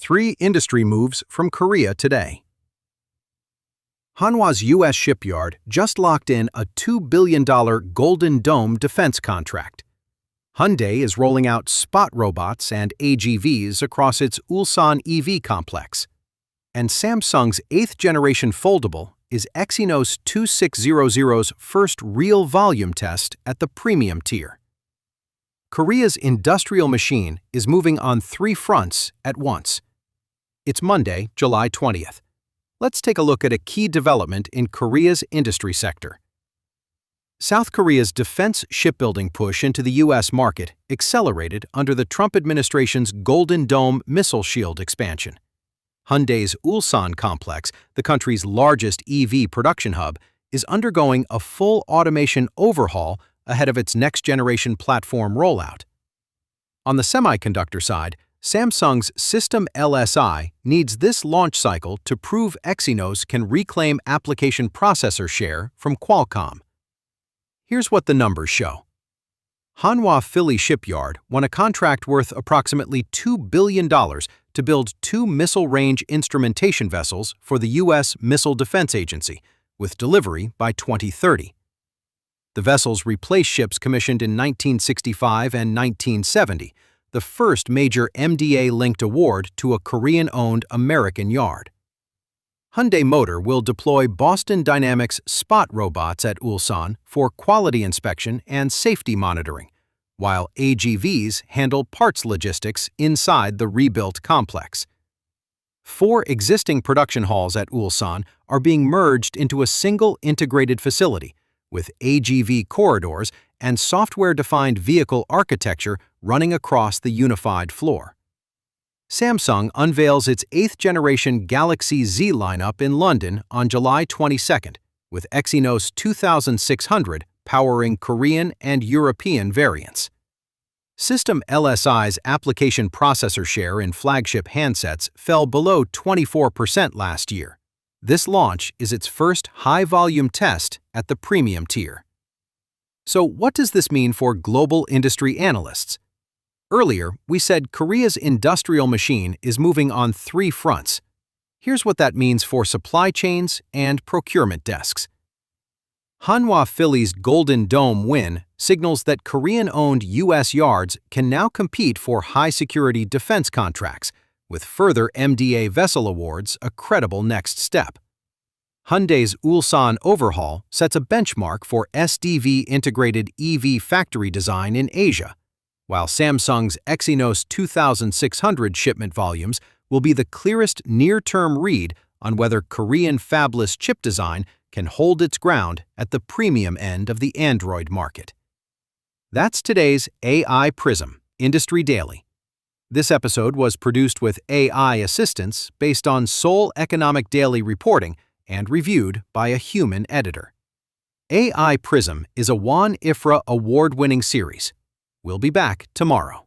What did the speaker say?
3 industry moves from Korea today. Hanwha's U.S. shipyard just locked in a $2 billion Golden Dome defense contract. Hyundai is rolling out spot robots and AGVs across its Ulsan EV complex. And Samsung's 8th-generation foldable is Exynos 2600's first real volume test at the premium tier. Korea's industrial machine is moving on 3 fronts at once. It's Monday, July 20th. Let's take a look at a key development in Korea's industry sector. South Korea's defense shipbuilding push into the U.S. market accelerated under the Trump administration's Golden Dome missile shield expansion. Hyundai's Ulsan complex, the country's largest EV production hub, is undergoing a full automation overhaul ahead of its next-generation platform rollout. On the semiconductor side, Samsung's System LSI needs this launch cycle to prove Exynos can reclaim application processor share from Qualcomm. Here's what the numbers show. Hanwha Philly Shipyard won a contract worth approximately $2 billion to build 2 missile-range instrumentation vessels for the U.S. Missile Defense Agency, with delivery by 2030. The vessels replace ships commissioned in 1965 and 1970, the first major MDA-linked award to a Korean-owned American yard. Hyundai Motor will deploy Boston Dynamics spot robots at Ulsan for quality inspection and safety monitoring, while AGVs handle parts logistics inside the rebuilt complex. 4 existing production halls at Ulsan are being merged into a single integrated facility, with AGV corridors and software-defined vehicle architecture running across the unified floor. Samsung unveils its 8th-generation Galaxy Z lineup in London on July 22nd, with Exynos 2600 powering Korean and European variants. System LSI's application processor share in flagship handsets fell below 24% last year. This launch is its first high-volume test at the premium tier. So what does this mean for global industry analysts? Earlier, we said Korea's industrial machine is moving on 3 fronts. Here's what that means for supply chains and procurement desks. Hanwha Philly's Golden Dome win signals that Korean-owned U.S. yards can now compete for high-security defense contracts, with further MDA vessel awards a credible next step. Hyundai's Ulsan overhaul sets a benchmark for SDV-integrated EV factory design in Asia, while Samsung's Exynos 2600 shipment volumes will be the clearest near-term read on whether Korean fabless chip design can hold its ground at the premium end of the Android market. That's today's AI Prism Industry Daily. This episode was produced with AI assistance based on Seoul Economic Daily reporting and reviewed by a human editor. AI Prism is a Juan Ifrah award-winning series. We'll be back tomorrow.